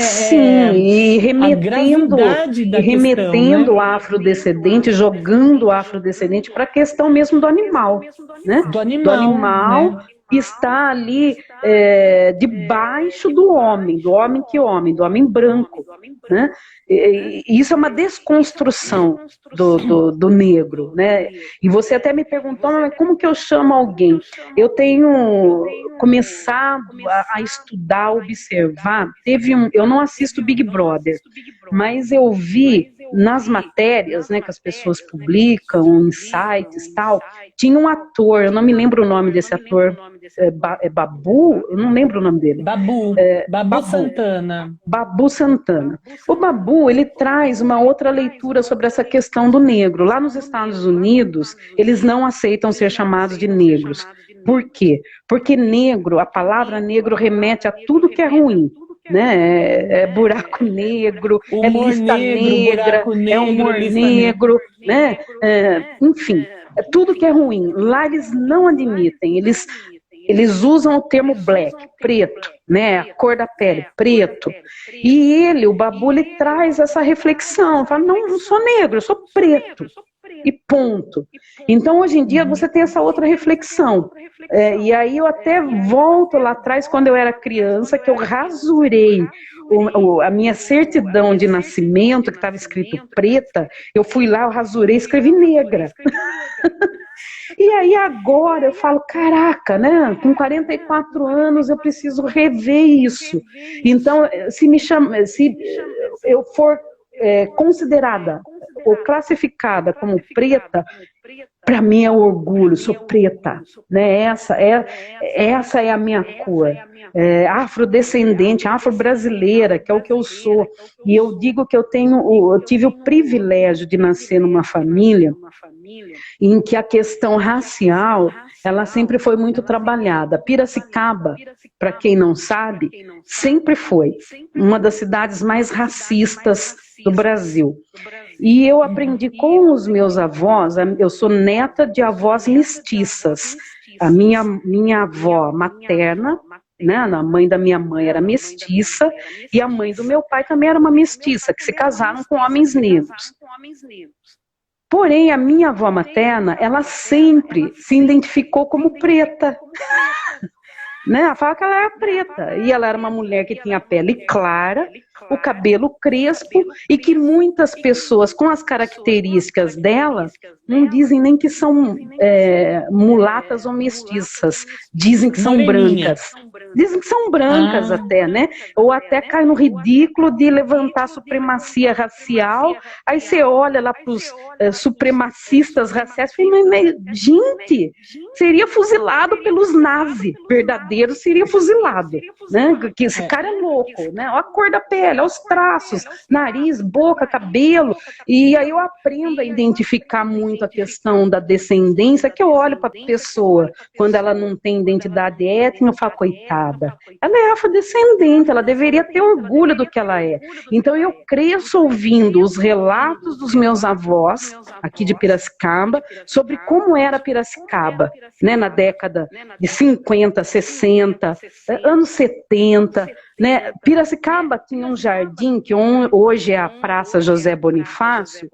sim, e remetendo né? o afrodescendente, jogando o afrodescendente para a questão mesmo do animal, né? Do animal, né? Que está ali debaixo do homem do homem branco, né? E isso é uma desconstrução do negro, né? E você até me perguntou, mas como que eu chamo alguém? Eu tenho começado a estudar, observar. Eu não assisto Big Brother, mas eu vi nas matérias, né, que as pessoas publicam em sites e tal, tinha um ator, eu não me lembro o nome desse ator, Babu, eu não lembro o nome dele. Babu Santana. Babu Santana. O Babu, ele traz uma outra leitura sobre essa questão do negro. Lá nos Estados Unidos, eles não aceitam ser chamados de negros. Por quê? Porque negro, a palavra negro remete a tudo que é ruim. Né? Buraco negro, lista negra, humor negro, né? Enfim, tudo que é ruim. Lá eles não admitem, eles usam o termo black, preto, né? A cor da pele, preto. E ele, o Babu, ele traz essa reflexão, fala, não sou negro, eu sou preto. E ponto. Então, hoje em dia, você tem essa outra reflexão. E aí eu até volto lá atrás, quando eu era criança, que eu rasurei a minha certidão de nascimento, que estava escrito preta, eu fui lá, eu rasurei e escrevi negra. E aí agora eu falo, caraca, né? Com 44 anos eu preciso rever isso. Então, se eu for considerada ou classificada como preta, para mim é um orgulho, sou preta, né? Essa é a minha cor, afrodescendente, afro-brasileira, que é o que eu sou. E eu digo que eu tive o privilégio de nascer numa família em que a questão racial, ela sempre foi muito trabalhada. Piracicaba, para quem não sabe, sempre foi uma das cidades mais racistas do Brasil. E eu aprendi com os meus avós, eu sou neta de avós mestiças. A minha avó materna, né, a mãe da minha mãe era mestiça, e a mãe do meu pai também era uma mestiça, que se casaram com homens negros. Porém, a minha avó materna, ela sempre se identificou como preta. Né? Ela fala que ela era preta, e ela era uma mulher que tinha a pele clara, o cabelo crespo, e que muitas pessoas com as características dela não dizem nem que são mulatas ou mestiças, dizem que são brancas. Dizem que são brancas até, né? Ou até cai no ridículo de levantar a supremacia racial. Aí você olha lá para os supremacistas raciais e fala, mas, gente, seria fuzilado pelos nazis verdadeiros, seria fuzilado, né? Que esse cara é louco, né? Olha a cor da pele, olha os traços, nariz, boca, cabelo. E aí eu aprendo a identificar muito a questão da descendência, que eu olho para a pessoa, quando ela não tem identidade étnica, eu falo, coitada, ela é afrodescendente, ela deveria ter orgulho do que ela é. Então eu cresço ouvindo os relatos dos meus avós, aqui de Piracicaba, sobre como era Piracicaba, né, na década de 50, 60, anos 70, né? Piracicaba tinha um jardim, que hoje é a Praça José Bonifácio,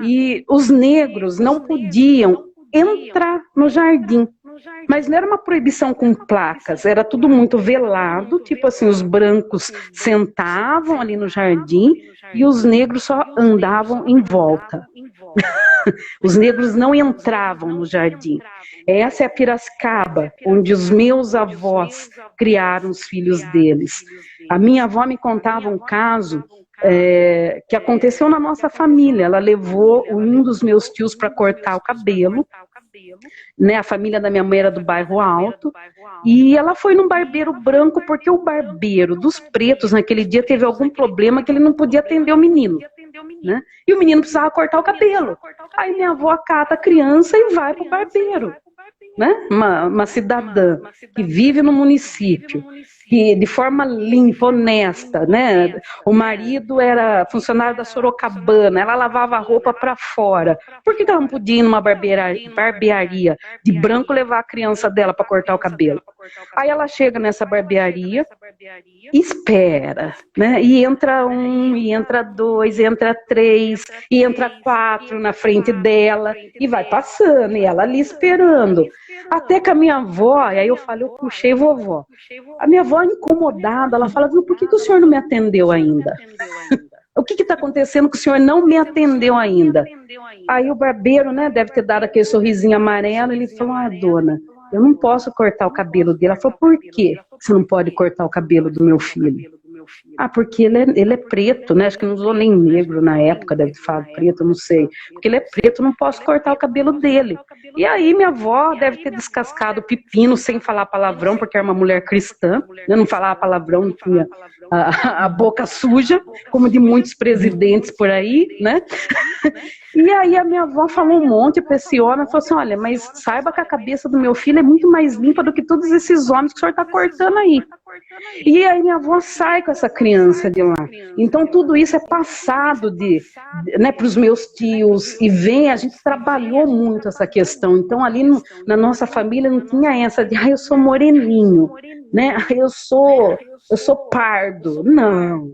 e os negros não podiam entrar no jardim. Mas não era uma proibição com placas, era tudo muito velado, tipo assim, os brancos sentavam ali no jardim e os negros só andavam em volta. Os negros não entravam no jardim. Essa é a Piracicaba, onde os meus avós criaram os filhos deles. A minha avó me contava um caso que aconteceu na nossa família. Ela levou um dos meus tios para cortar o cabelo, né? A família da minha mãe era do bairro Alto, e ela foi num barbeiro branco porque o barbeiro dos pretos naquele dia teve algum problema que ele não podia atender o menino, né? E o menino precisava cortar o cabelo. Aí minha avó acata a criança e vai para o barbeiro, né? Uma cidadã que vive no município, que de forma limpa, honesta, né? O marido era funcionário da Sorocabana, ela lavava a roupa para fora. Por que ela não podia ir numa barbearia de branco levar a criança dela para cortar o cabelo? Aí ela chega nessa barbearia, espera, né? E entra um, e entra dois, e entra três, e entra quatro na frente dela, e vai passando, e ela ali esperando. Até que a minha avó, e aí eu falei, eu puxei vovó. A minha avó incomodada, ela fala, viu, por que o senhor não me atendeu ainda? O que está acontecendo que o senhor não me atendeu ainda? Aí o barbeiro, né, deve ter dado aquele sorrisinho amarelo, ele falou, dona, eu não posso cortar o cabelo dele. Ela falou, por quê você não pode cortar o cabelo do meu filho? Porque ele é preto, né? Acho que não usou nem negro na época, deve falar preto, não sei. Porque ele é preto, não posso cortar o cabelo dele. E aí minha avó deve ter descascado o pepino sem falar palavrão, porque era uma mulher cristã, né? Não falava palavrão, não tinha a boca suja, como de muitos presidentes por aí, né? E aí a minha avó falou um monte para esse homem, falou assim, olha, mas saiba que a cabeça do meu filho é muito mais limpa do que todos esses homens que o senhor está cortando aí. E aí minha avó sai com essa criança de lá. Então, tudo isso é passado né, para os meus tios, e a gente trabalhou muito essa questão. Então, ali na nossa família não tinha essa de, eu sou moreninho, né? Eu sou pardo. Não,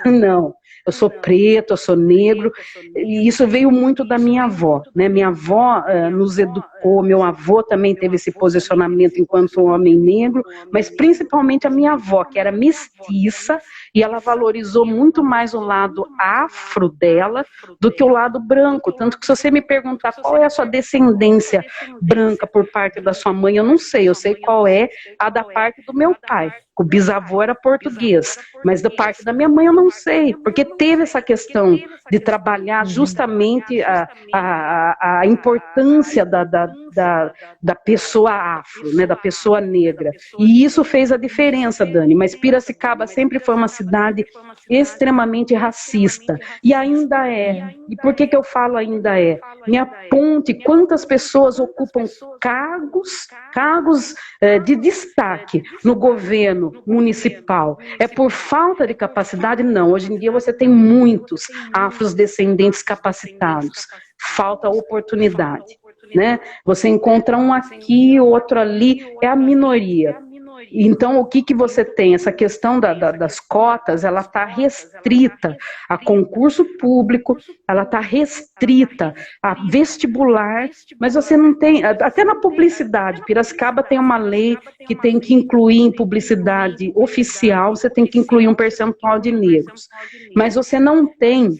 não. Eu sou preto, eu sou negro, e isso veio muito da minha avó, né? Minha avó nos educou, meu avô também teve esse posicionamento enquanto homem negro, mas principalmente a minha avó, que era mestiça, e ela valorizou muito mais o lado afro dela do que o lado branco, tanto que se você me perguntar qual é a sua descendência branca por parte da sua mãe, eu sei qual é a da parte do meu pai. O bisavô era português, mas da parte da minha mãe eu não sei, porque teve essa questão de trabalhar justamente a importância da pessoa afro, né, da pessoa negra. E isso fez a diferença, Dani, mas Piracicaba sempre foi uma cidade extremamente racista, e ainda é. E por que eu falo ainda é? Me aponte quantas pessoas ocupam cargos de destaque no governo municipal. É por falta de capacidade? Não. Hoje em dia você tem muitos afrodescendentes capacitados. Falta oportunidade, né? Você encontra um aqui, outro ali, é a minoria. Então, o que você tem? Essa questão das cotas, ela está restrita a concurso público, ela está restrita a vestibular, mas você não tem, até na publicidade, Piracicaba tem uma lei que tem que incluir em publicidade oficial, você tem que incluir um percentual de negros, mas você não tem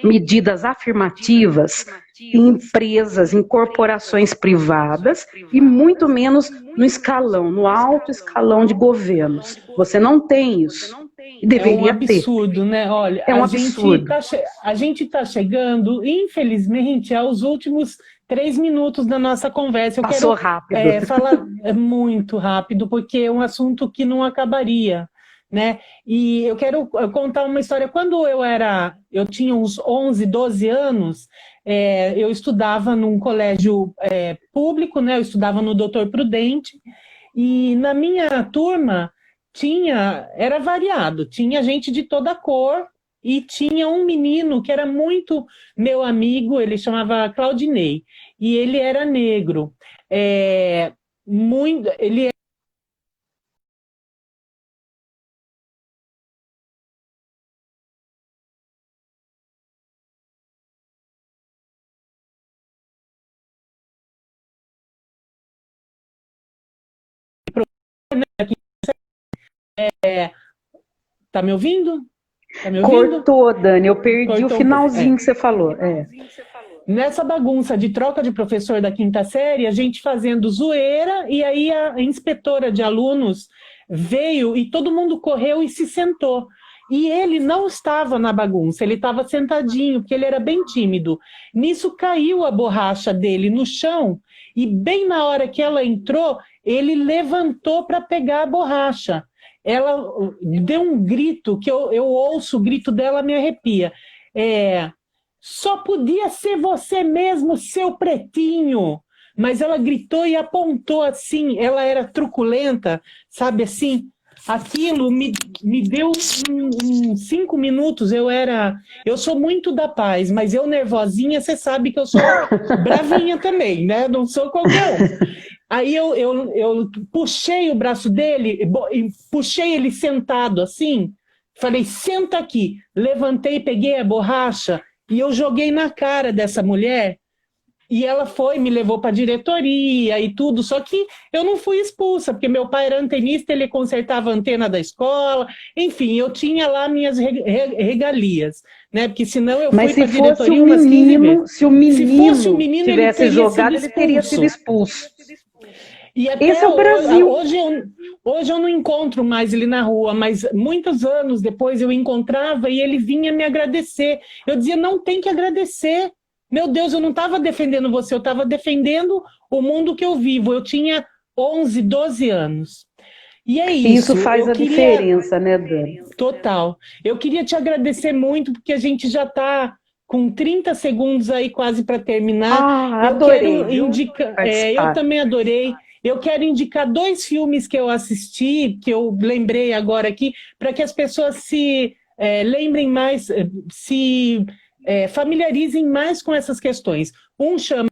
medidas afirmativas em empresas, em corporações privadas e muito menos no alto escalão de governos. Você não tem isso. Deveria ter. É um absurdo, né? Olha, é um absurdo. A gente está chegando, infelizmente, aos últimos 3 minutos da nossa conversa. Passou rápido. Falar muito rápido, porque é um assunto que não acabaria, né? E eu quero contar uma história. Quando eu tinha uns 11, 12 anos, eu estudava num colégio público, né? Eu estudava no Doutor Prudente, e na minha turma era variado, tinha gente de toda cor, e tinha um menino que era muito meu amigo, ele chamava Claudinei, e ele era negro. Ele tá me ouvindo? Cortou, Dani, eu perdi o finalzinho que você falou. Nessa bagunça de troca de professor da quinta série, a gente fazendo zoeira, e aí a inspetora de alunos veio e todo mundo correu e se sentou. E ele não estava na bagunça, ele estava sentadinho, porque ele era bem tímido. Nisso caiu a borracha dele no chão, e bem na hora que ela entrou, ele levantou para pegar a borracha. Ela deu um grito, que eu ouço o grito dela, me arrepia. Só podia ser você mesmo, seu pretinho. Mas ela gritou e apontou assim, ela era truculenta, sabe assim? Aquilo me deu uns 5 minutos, eu sou muito da paz, mas eu nervosinha, você sabe que eu sou bravinha também, né? Não sou qualquer um. Aí eu puxei o braço dele, puxei ele sentado assim, falei, senta aqui. Levantei, peguei a borracha e eu joguei na cara dessa mulher, e ela me levou para a diretoria e tudo, só que eu não fui expulsa, porque meu pai era antenista, ele consertava a antena da escola, enfim, eu tinha lá minhas regalias, né? Porque senão eu fui para a diretoria umas 15 vezes. Se o fosse o menino tivesse jogado, ele teria sido expulso. E até esse é o Brasil. Hoje eu não encontro mais ele na rua, mas muitos anos depois eu encontrava e ele vinha me agradecer. Eu dizia, não tem que agradecer. Meu Deus, eu não estava defendendo você, eu estava defendendo o mundo que eu vivo. Eu tinha 11, 12 anos. E é isso. Isso faz a diferença, né, Dani? Total. Eu queria te agradecer muito, porque a gente já está com 30 segundos aí quase para terminar. Adorei. Eu também adorei. Eu quero indicar 2 filmes que eu assisti, que eu lembrei agora aqui, para que as pessoas se lembrem mais, se familiarizem mais com essas questões. Um chama